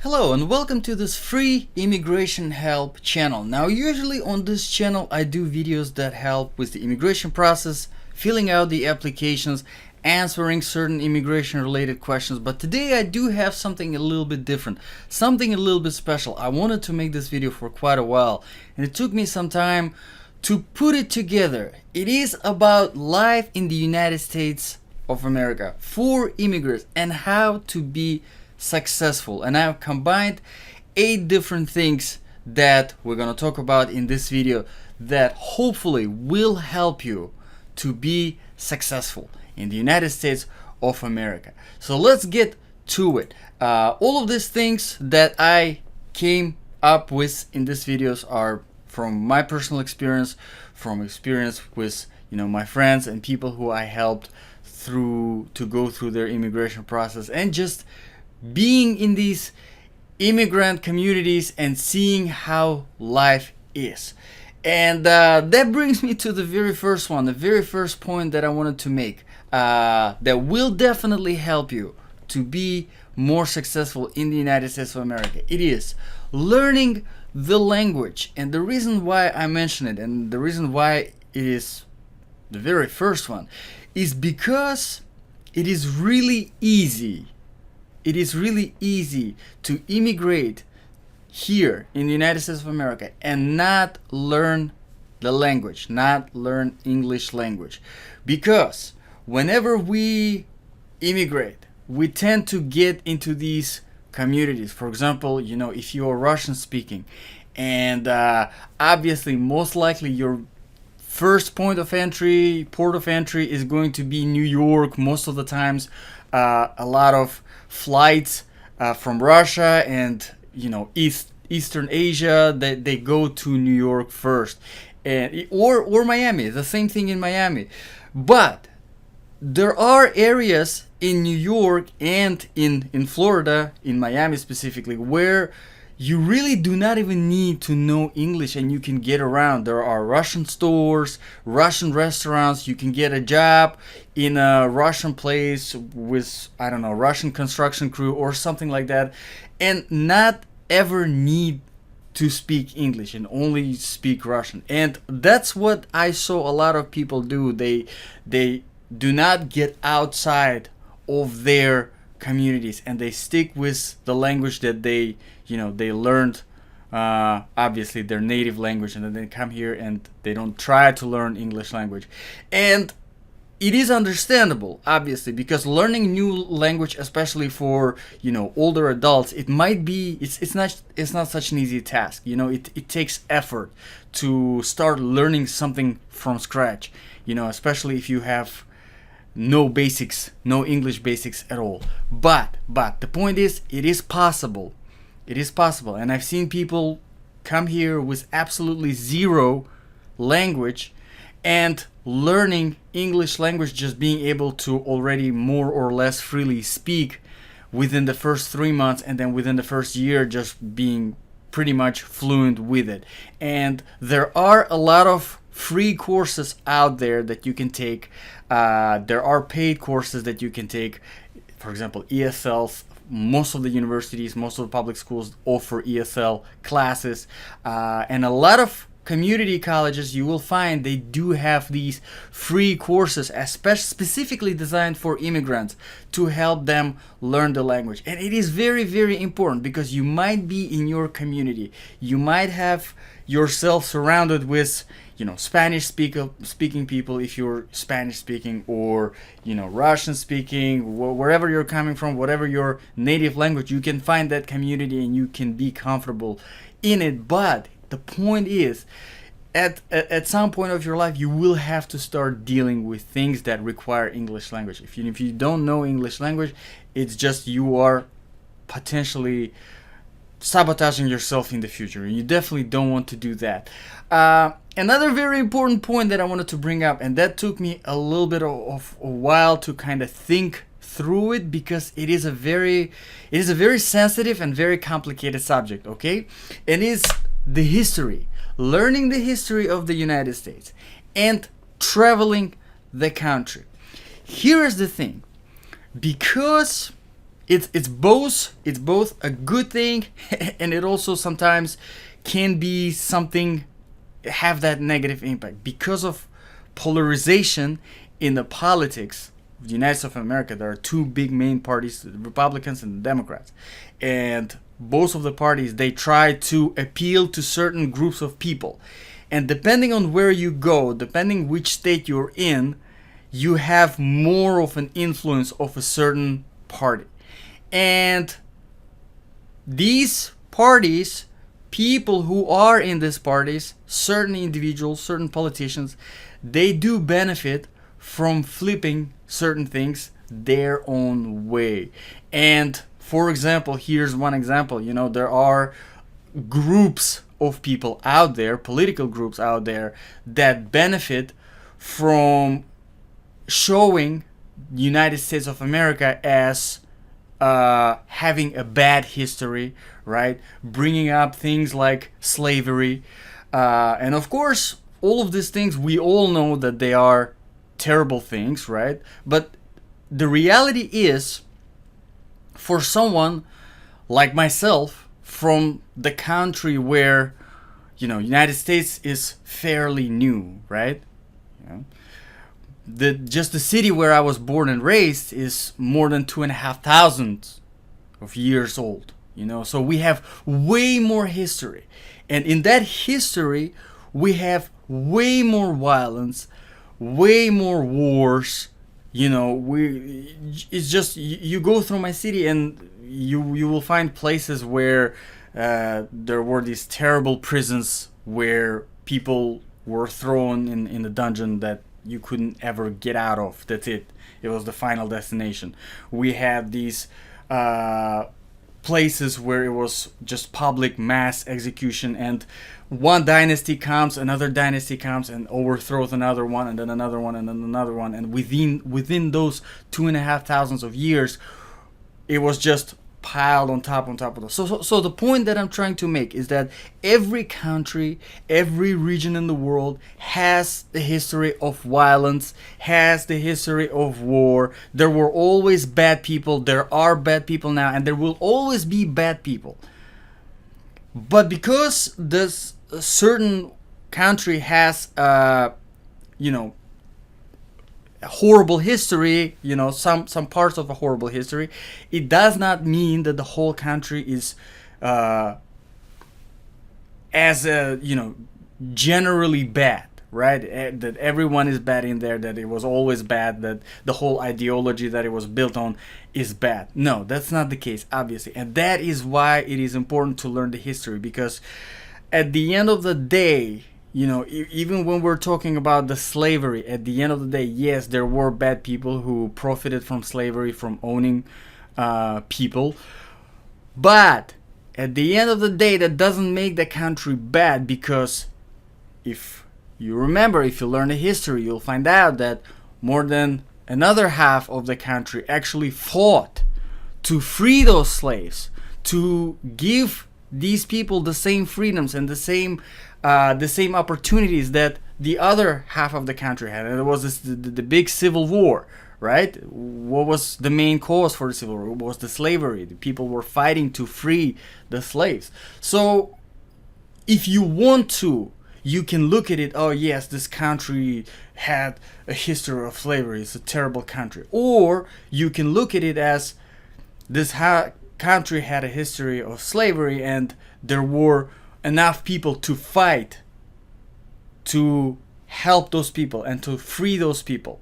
Hello and welcome to this free immigration help channel. Now usually on this channel I do videos that help with the immigration process, filling out the applications, answering certain immigration related questions, but today I do have something a little bit different, something a little bit special. I wanted to make this video for quite a while and it took me some time to put it together. It is about life in the United States of America for immigrants and how to be successful, and I've combined 8 different things that we're gonna talk about in this video that hopefully will help you to be successful in the United States of America. So let's get to it. All of these things that I came up with in these videos are from my personal experience, from experience with my friends and people who I helped to go through their immigration process, and just being in these immigrant communities and seeing how life is. And that brings me to the very first one, the very first point that I wanted to make, that will definitely help you to be more successful in the United States of America. It is learning the language. And the reason why I mention it, and the reason why it is the very first one, is because it is really easy. It is really easy to immigrate here in the United States of America and not learn the language, not learn English language. Because whenever we immigrate, we tend to get into these communities. For example, if you are Russian speaking, and obviously most likely your first port of entry is going to be New York. Most of the times, a lot of flights from Russia and Eastern Asia, they go to New York first, and or Miami. The same thing in Miami. But there are areas in New York and in Florida, in Miami specifically, where you really do not even need to know English and you can get around. There are Russian stores, Russian restaurants. You can get a job in a Russian place with, I don't know, Russian construction crew or something like that, and not ever need to speak English and only speak Russian. And that's what I saw a lot of people do. They do not get outside of their communities and they stick with the language that they learned, obviously their native language, and then they come here and they don't try to learn English language. And it is understandable, obviously, because learning new language, especially for older adults, it's not such an easy task. It takes effort to start learning something from scratch, especially if you have no English basics at all. But the point is, it is possible. It is possible. And I've seen people come here with absolutely zero language and learning English language, just being able to already more or less freely speak within the first 3 months, and then within the first year just being pretty much fluent with it. And there are a lot of free courses out there that you can take. There are paid courses that you can take. For example, ESLs. Most of the universities, most of the public schools offer ESL classes, and a lot of community colleges, you will find they do have these free courses, specifically designed for immigrants, to help them learn the language. And it is very, very important, because you might be in your community, you might have yourself surrounded with Spanish speaking people, if you're Spanish speaking, or Russian speaking, wherever you're coming from, whatever your native language, you can find that community and you can be comfortable in it. But the point is, at some point of your life, you will have to start dealing with things that require English language. If you don't know English language, it's just you are potentially sabotaging yourself in the future, and you definitely don't want to do that. Another very important point that I wanted to bring up, and that took me a little bit of a while to kind of think through it, because it is a very sensitive and very complicated subject, okay? And is the history, learning the history of the United States and traveling the country. Here is the thing, because it's both a good thing and it also sometimes can be something, have that negative impact because of polarization in the politics of the United States of America. There are two big main parties, the Republicans and the Democrats, and both of the parties, they try to appeal to certain groups of people, and depending on where you go, depending which state you're in, you have more of an influence of a certain party. And these parties, people who are in these parties, certain individuals, certain politicians, they do benefit from flipping certain things their own way. And for example, here's one example. There are groups of people out there, political groups out there, that benefit from showing the United States of America as having a bad history, right? Bringing up things like slavery. And of course, all of these things, we all know that they are terrible things, right? But the reality is, for someone like myself from the country where, United States is fairly new, right? Just the city where I was born and raised is more than 2,500 of years old. So we have way more history, and in that history, we have way more violence, way more wars. It's just you go through my city and you will find places where there were these terrible prisons where people were thrown in a dungeon that you couldn't ever get out of. That's it. It was the final destination. We had these places where it was just public mass execution, and one dynasty comes, another dynasty comes and overthrows another one, and then another one, and then another one, and within those 2,500 of years, it was just piled on top of those. So the point that I'm trying to make is that every country, every region in the world has the history of violence, has the history of war. There were always bad people, there are bad people now, and there will always be bad people. But because this certain country has a horrible history, some parts of a horrible history, it does not mean that the whole country is generally bad, right? That everyone is bad in there, that it was always bad, that the whole ideology that it was built on is bad. No, that's not the case, obviously. And that is why it is important to learn the history, because at the end of the day, even when we're talking about the slavery, at the end of the day, yes, there were bad people who profited from slavery, from owning people. But at the end of the day, that doesn't make the country bad, because if you remember, if you learn the history, you'll find out that more than another half of the country actually fought to free those slaves, to give these people the same freedoms and the same opportunities that the other half of the country had. And it was the big civil war, right? What was the main cause for the civil war? It was the slavery. The people were fighting to free the slaves. So if you want to, you can look at it, oh yes, this country had a history of slavery, it's a terrible country. Or you can look at it as this country had a history of slavery, and there were enough people to fight to help those people and to free those people,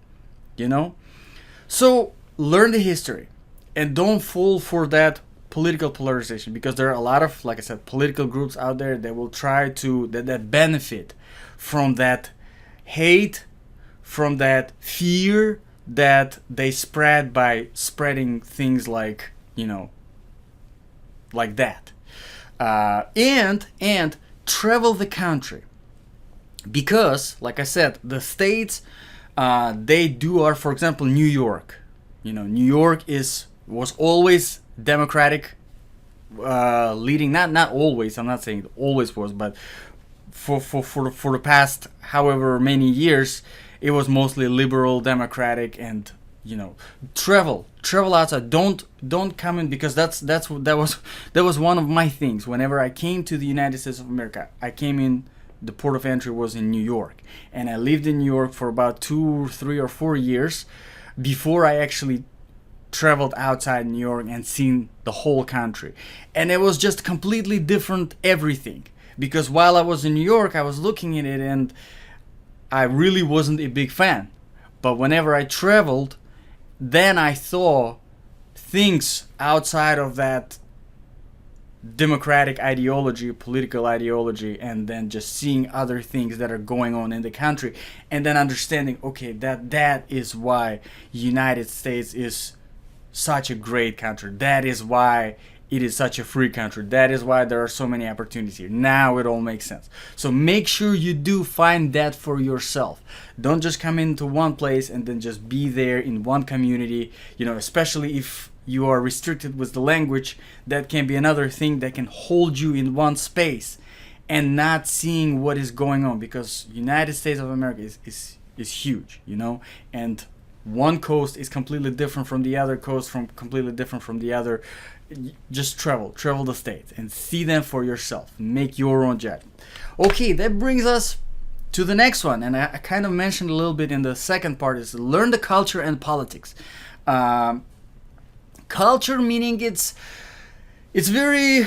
So learn the history and don't fall for that political polarization, because there are a lot of, like I said, political groups out there that will try to that benefit from that hate, from that fear that they spread by spreading things like like that. And travel the country, because like I said, the states for example, New York. New York was always Democratic, leading, not always, I'm not saying it always was, but for the past however many years, it was mostly liberal, Democratic, and travel outside. Don't come in, because that was one of my things. Whenever I came to the United States of America, I came in, the port of entry was in New York, and I lived in New York for about 2, 3, or 4 years before I actually traveled outside New York and seen the whole country. And it was just completely different everything, because while I was in New York, I was looking at it and I really wasn't a big fan. But whenever I traveled, then I saw things outside of that democratic ideology, political ideology, and then just seeing other things that are going on in the country, and then understanding, okay, that is why United States is such a great country. That is why it is such a free country. That is why there are so many opportunities here. Now it all makes sense. So make sure you do find that for yourself. Don't just come into one place and then just be there in one community, especially if you are restricted with the language. That can be another thing that can hold you in one space and not seeing what is going on, because United States of America is huge, and one coast is completely different from the other coast, completely different from the other. Just travel the states and see them for yourself. Make your own judgment. Okay, that brings us to the next one, and I kind of mentioned a little bit in the second part, is learn the culture and politics. Culture meaning it's very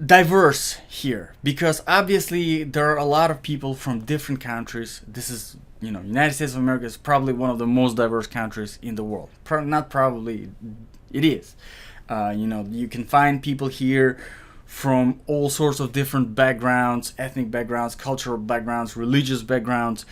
diverse here, because obviously there are a lot of people from different countries. This is, United States of America is probably one of the most diverse countries in the world. Not probably, it is. You can find people here from all sorts of different backgrounds, ethnic backgrounds, cultural backgrounds, religious backgrounds.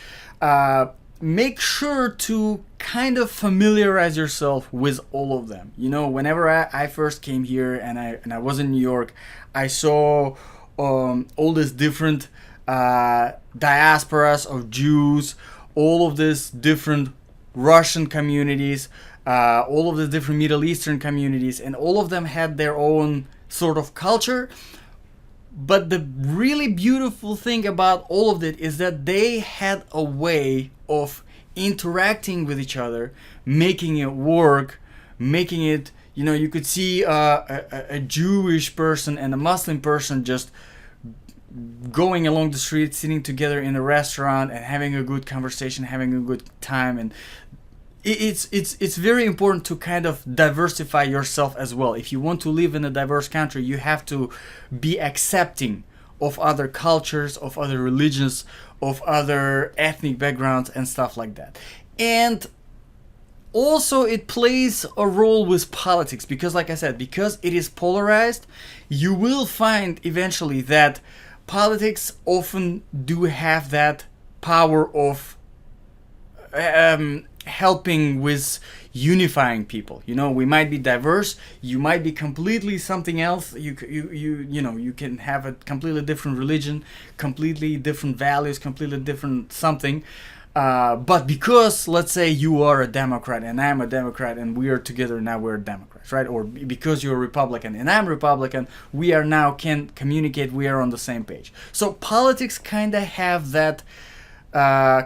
Make sure to kind of familiarize yourself with all of them. Whenever I first came here and I was in New York, I saw all these different diasporas of Jews, all of these different Russian communities, all of the different Middle Eastern communities, and all of them had their own sort of culture. But the really beautiful thing about all of it is that they had a way of interacting with each other, making it work, making it, you could see a Jewish person and a Muslim person just going along the street, sitting together in a restaurant and having a good conversation, having a good time. And it's very important to kind of diversify yourself as well. If you want to live in a diverse country, you have to be accepting of other cultures, of other religions, of other ethnic backgrounds and stuff like that. And also it plays a role with politics, because like I said, because it is polarized, you will find eventually that politics often do have that power of helping with unifying people. We might be diverse, you might be completely something else. You can have a completely different religion, completely different values, completely different something, but because, let's say, you are a Democrat and I'm a Democrat and we are together, now we're Democrats, right? Or because you're a Republican and I'm Republican, we are now can communicate, we are on the same page. So politics kind of have that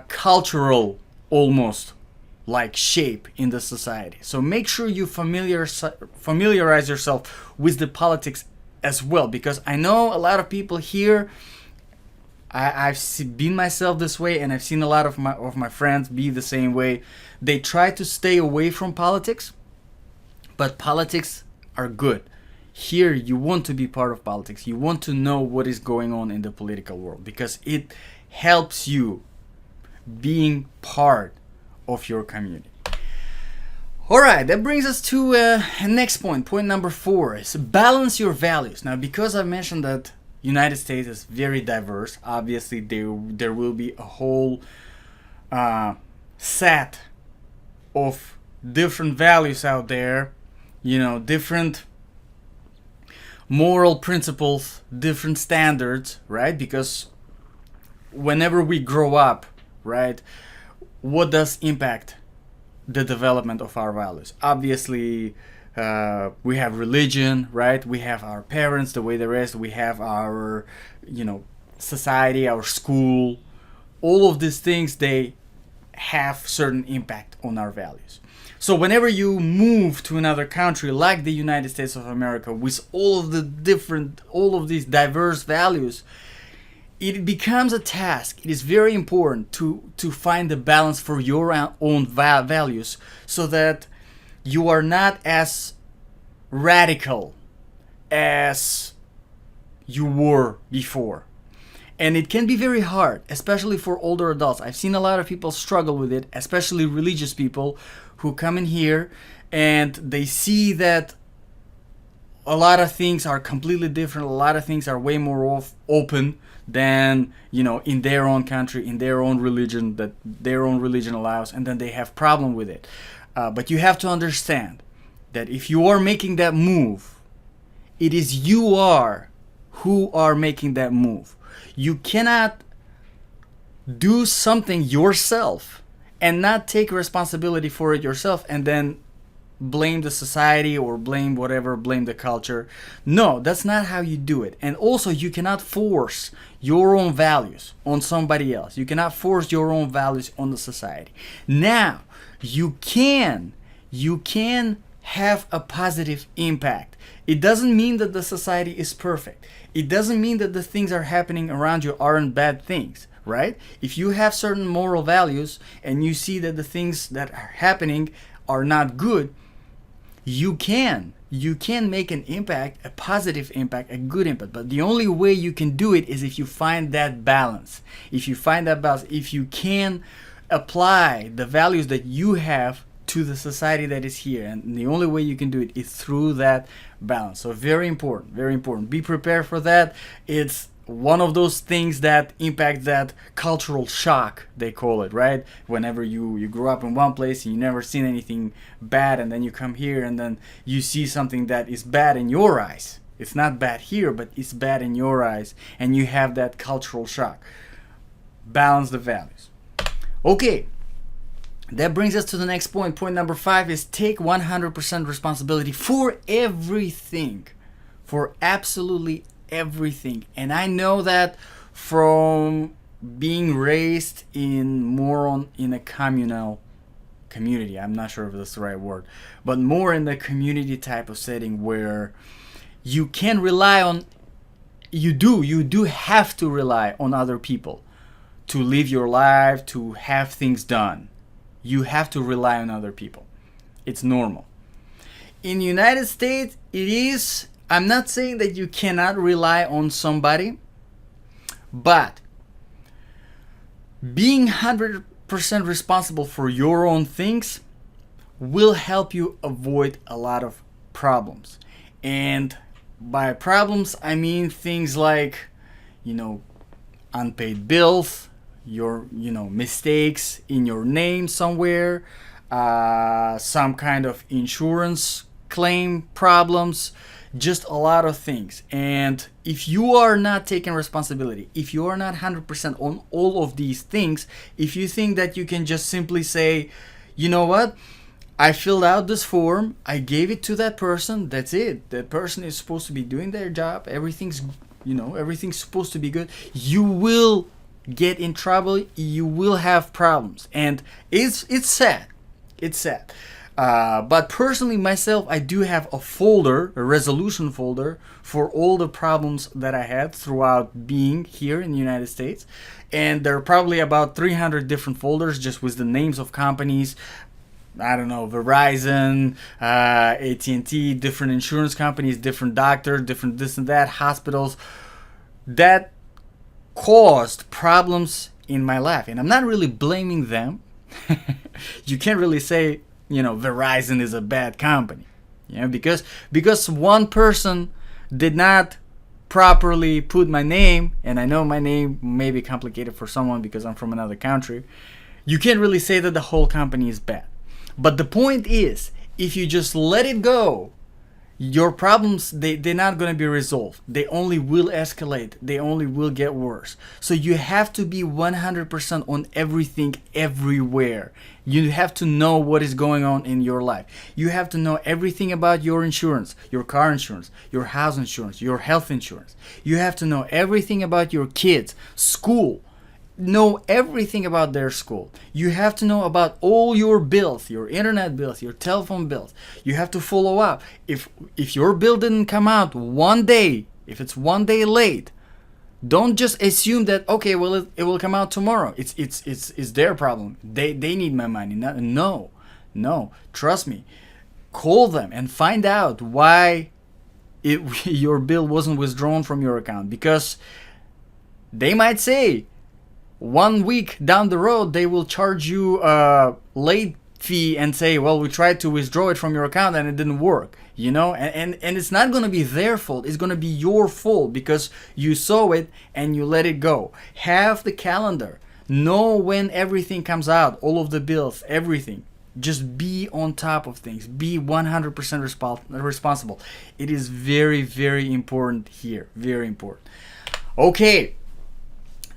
cultural almost like shape in the society. So make sure you familiarize yourself with the politics as well, because I know a lot of people here, I've been myself this way, and I've seen a lot of my friends be the same way. They try to stay away from politics, but politics are good. Here you want to be part of politics. You want to know what is going on in the political world, because it helps you being part of your community. Alright, that brings us to next point number 4 is balance your values. Now, because I mentioned that United States is very diverse, obviously there will be a whole set of different values out there, different moral principles, different standards, right? Because whenever we grow up, right, what does impact the development of our values? Obviously, we have religion, right? We have our parents, the way they raised. We have our, society, our school. All of these things, they have certain impact on our values. So whenever you move to another country like the United States of America with all of these diverse values, it becomes a task. It is very important to find the balance for your own values, so that you are not as radical as you were before. And it can be very hard, especially for older adults. I've seen a lot of people struggle with it, especially religious people who come in here and they see that a lot of things are completely different. A lot of things are way more open than, in their own country, in their own religion, that their own religion allows, and then they have problem with it. But you have to understand that if you are making that move, it is you who are making that move. You cannot do something yourself and not take responsibility for it yourself and then blame the society or blame the culture. No, that's not how you do it. And also, you cannot force your own values on somebody else. You cannot force your own values on the society. Now, you can have a positive impact. It doesn't mean that the society is perfect. It doesn't mean that the things are happening around you aren't bad things, right? If you have certain moral values and you see that the things that are happening are not good, you can make an impact, a positive impact, a good impact. But the only way you can do it is if you find that balance. If you can apply the values that you have to the society that is here, and the only way you can do it is through that balance. So very important. Be prepared for that. It's one of those things that impact that cultural shock, they call it, right? Whenever you grew up in one place and you never seen anything bad, and then you come here and then you see something that is bad in your eyes. It's not bad here, but it's bad in your eyes, and you have that cultural shock. Balance the values. Okay, that brings us to the next point. Point number 5 is take 100% responsibility for everything, for absolutely everything. And I know that from being raised in a communal community. I'm not sure if that's the right word, but more in the community type of setting where you can rely on, you do have to rely on other people to live your life, to have things done. You have to rely on other people. It's normal. In the United States, it is, I'm not saying that you cannot rely on somebody, but being 100% responsible for your own things will help you avoid a lot of problems. And by problems, I mean things like, unpaid bills, your mistakes in your name somewhere, some kind of insurance claim problems, just a lot of things. And if you are not taking responsibility, if you are not 100% on all of these things, if you think that you can just simply say, you know what, I filled out this form, I gave it to that person, that's it, that person is supposed to be doing their job, everything's supposed to be good, you will get in trouble, you will have problems. And it's sad. But personally, myself, I do have a resolution folder for all the problems that I had throughout being here in the United States. And there are probably about 300 different folders just with the names of companies. I don't know, Verizon, AT&T, different insurance companies, different doctors, different this and that, hospitals that caused problems in my life. And I'm not really blaming them. You can't really say, Verizon is a bad company, because one person did not properly put my name, and I know my name may be complicated for someone because I'm from another country. You can't really say that the whole company is bad. But the point is, if you just let it go, your problems, they're not going to be resolved. They only will escalate. They only will get worse. So you have to be 100% on everything, everywhere. You have to know what is going on in your life. You have to know everything about your insurance, your car insurance, your house insurance, your health insurance. You have to know everything about your kids, school, know everything about their school. You have to know about all your bills, your internet bills, your telephone bills. You have to follow up. If your bill didn't come out one day, if it's one day late, don't just assume that, okay, well, it will come out tomorrow. It's their problem. They need my money. No, trust me. Call them and find out why your bill wasn't withdrawn from your account, because they might say 1 week down the road they will charge you a late fee and say, well, we tried to withdraw it from your account and it didn't work, and it's not going to be their fault. It's going to be your fault because you saw it and you let it go. Have the calendar. Know when everything comes out, all of the bills, everything. Just be on top of things. Be 100% responsible. It is very, very important here. Very important. Okay.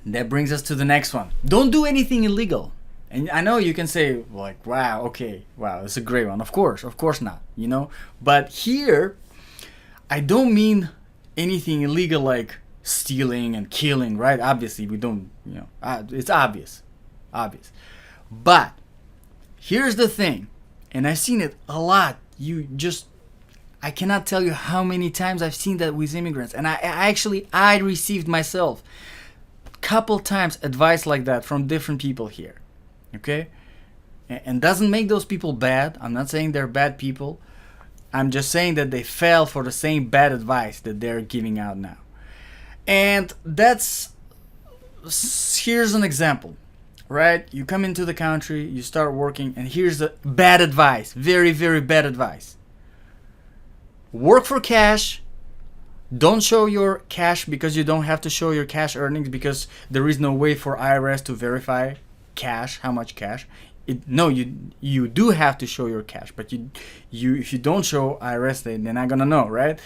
That brings us to the next one. Don't do anything illegal. And I know you can say, like, wow, okay, wow, it's a great one. Of course not, But here, I don't mean anything illegal like stealing and killing, right? Obviously, we don't, it's obvious. But here's the thing, and I've seen it a lot. I cannot tell you how many times I've seen that with immigrants. And I received myself couple times advice like that from different people here. Okay? And doesn't make those people bad. I'm not saying they're bad people. I'm just saying that they fell for the same bad advice that they're giving out now. And here's an example, right? You come into the country, you start working, and here's the bad advice. Very, very bad advice. Work for cash. Don't show your cash, because you don't have to show your cash earnings, because there is no way for IRS to verify cash, how much cash. You do have to show your cash, but if you don't show IRS, they're not gonna know, right?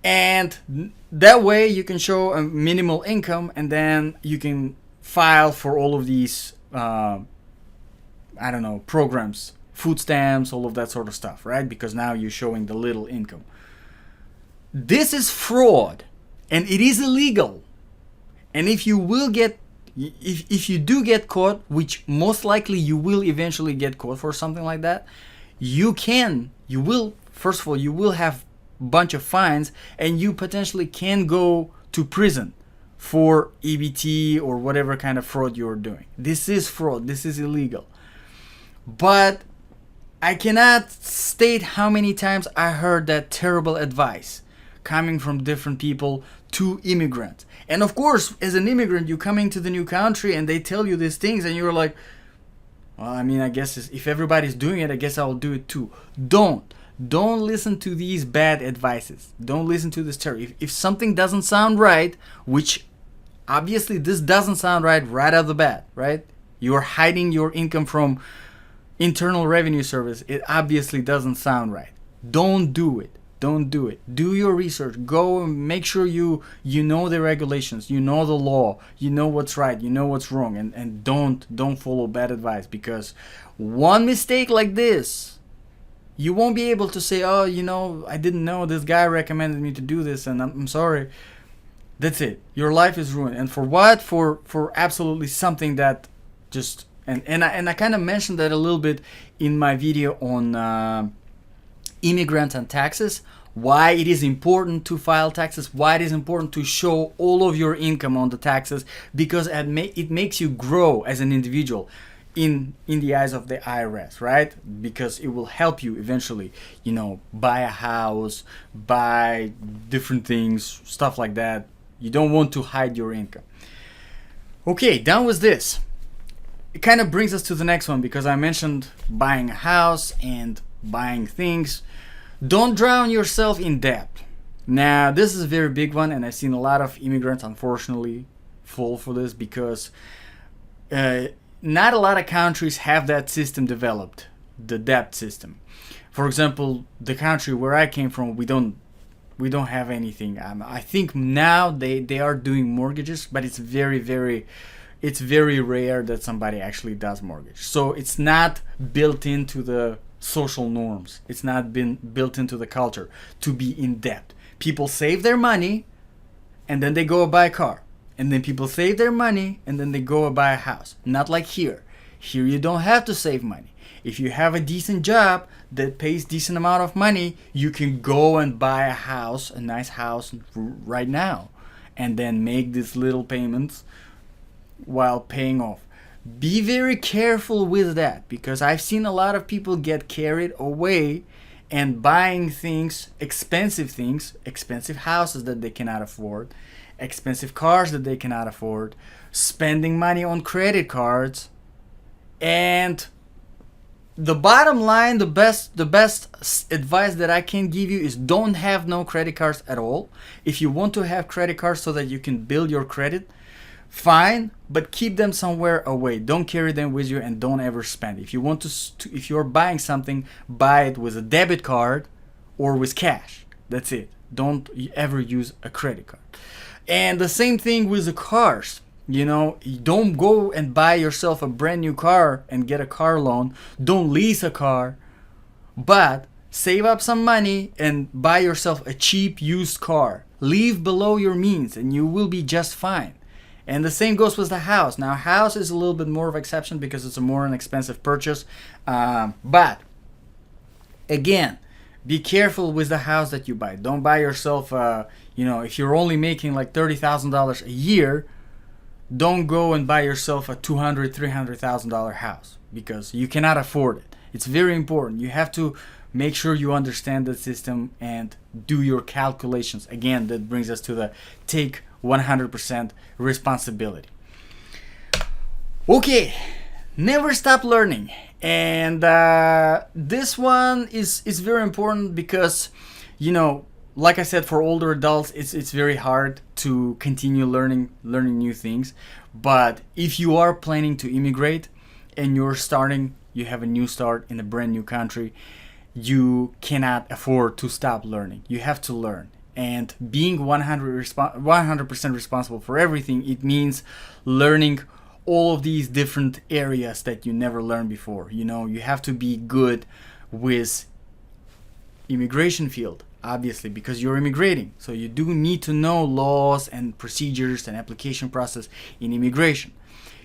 And that way you can show a minimal income, and then you can file for all of these programs, food stamps, all of that sort of stuff, right? Because now you're showing the little income. This is fraud, and it is illegal. And if you do get caught, which most likely you will eventually get caught for something like that, you will have a bunch of fines, and you potentially can go to prison for EBT or whatever kind of fraud you're doing. This is fraud. This is illegal. But I cannot state how many times I heard that terrible advice coming from different people to immigrants. And of course, as an immigrant, you're coming to the new country and they tell you these things and you're like, well, I mean, I guess if everybody's doing it, I guess I'll do it too. Don't listen to these bad advices. Don't listen to this terror. If something doesn't sound right, which obviously this doesn't sound right out of the bat, right? You're hiding your income from Internal Revenue Service. It obviously doesn't sound right. Don't do it. Do your research. Go and make sure you know the regulations, you know the law, you know what's right, you know what's wrong, and don't follow bad advice, because one mistake like this, you won't be able to say, oh, I didn't know, this guy recommended me to do this and I'm sorry. That's it. Your life is ruined. And for what? For absolutely something that just and I kind of mentioned that a little bit in my video on immigrant and taxes, why it is important to file taxes, why it is important to show all of your income on the taxes, because it makes you grow as an individual in the eyes of the IRS, right? Because it will help you eventually, buy a house, buy different things, stuff like that. You don't want to hide your income. Okay, done with this. It kind of brings us to the next one, because I mentioned buying a house and buying things. Don't drown yourself in debt. Now, this is a very big one, and I've seen a lot of immigrants, unfortunately, fall for this, because not a lot of countries have that system developed, the debt system. For example, the country where I came from, we don't have anything. I think now they are doing mortgages, but it's very, very rare that somebody actually does mortgage. So it's not built into the social norms. It's not been built into the culture to be in debt. People save their money and then they go buy a car. and then people save their money and then they go and buy a house. Not like here. Here you don't have to save money. If you have a decent job that pays decent amount of money, you can go and buy a house, a nice house right now, and then make these little payments while paying off. Be very careful with that, because I've seen a lot of people get carried away and buying things, expensive houses that they cannot afford, expensive cars that they cannot afford, spending money on credit cards. And the bottom line, the best advice that I can give you is don't have no credit cards at all. If you want to have credit cards so that you can build your credit, fine, but keep them somewhere away. Don't carry them with you and don't ever spend. If you want if you're buying something, buy it with a debit card or with cash. That's it. Don't ever use a credit card. And the same thing with the cars. You know, don't go and buy yourself a brand new car and get a car loan. Don't lease a car, but save up some money and buy yourself a cheap used car. Live below your means and you will be just fine. And the same goes with the house. Now, house is a little bit more of an exception because it's a more inexpensive purchase. But again, be careful with the house that you buy. Don't buy yourself, if you're only making like $30,000 a year, don't go and buy yourself a $200,000, $300,000 house because you cannot afford it. It's very important. You have to make sure you understand the system and do your calculations. Again, that brings us to the take 100% responsibility. Okay, never stop learning. And this one is very important because, like I said, for older adults, it's very hard to continue learning new things. But if you are planning to immigrate and you have a new start in a brand new country, you cannot afford to stop learning. You have to learn. And being 100% responsible for everything, it means learning all of these different areas that you never learned before. You have to be good with immigration field, obviously, because you're immigrating. So you do need to know laws and procedures and application process in immigration.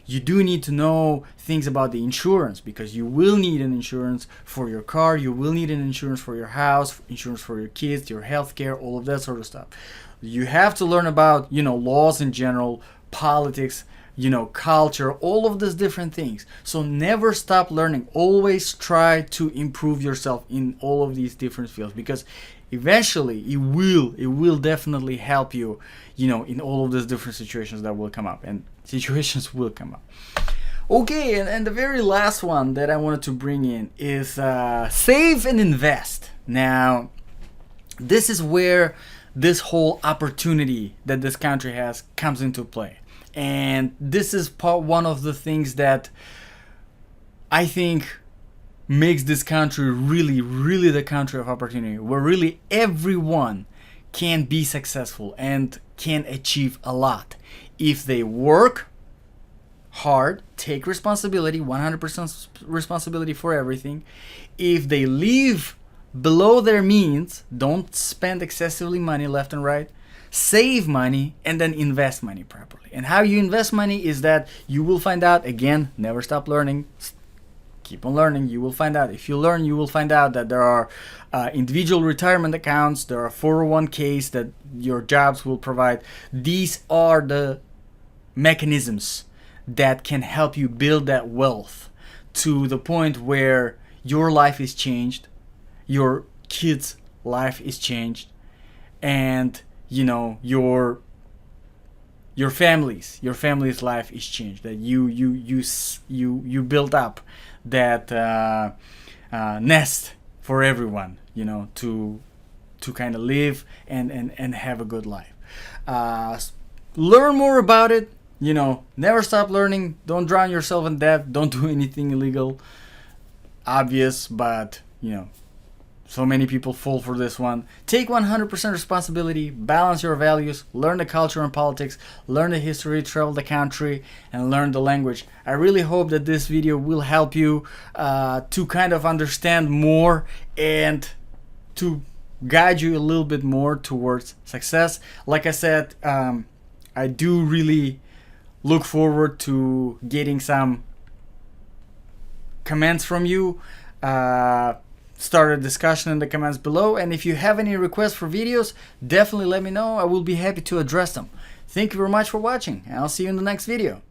You do need to know things about the insurance because you will need an insurance for your car, you will need an insurance for your house, insurance for your kids, your healthcare, all of that sort of stuff. You have to learn about, laws in general, politics, culture, all of these different things. So never stop learning. Always try to improve yourself in all of these different fields because eventually it will definitely help you, in all of these different situations that will come up, and situations will come up. Okay, and the very last one that I wanted to bring in is save and invest. Now, this is where this whole opportunity that this country has comes into play. And this is one of the things that I think makes this country really, really the country of opportunity, where really everyone can be successful and can achieve a lot if they work hard, take responsibility, 100% responsibility for everything. If they live below their means, don't spend excessively money left and right, save money, and then invest money properly. And how you invest money is that you will find out, again, never stop learning, keep on learning, you will find out. If you learn, you will find out that there are individual retirement accounts, there are 401ks that your jobs will provide. These are the mechanisms that can help you build that wealth to the point where your life is changed, your kids' life is changed, and your family's life is changed. That you build up that nest for everyone, to kind of live and have a good life. Learn more about it. Never stop learning. Don't drown yourself in debt. Don't do anything illegal. Obvious, but so many people fall for this one. Take 100% responsibility, balance your values, learn the culture and politics, learn the history, travel the country, and learn the language. I really hope that this video will help you to kind of understand more and to guide you a little bit more towards success. Like I said, I do really look forward to getting some comments from you. Start a discussion in the comments below, and if you have any requests for videos, definitely let me know. I will be happy to address them. Thank you very much for watching, and I'll see you in the next video.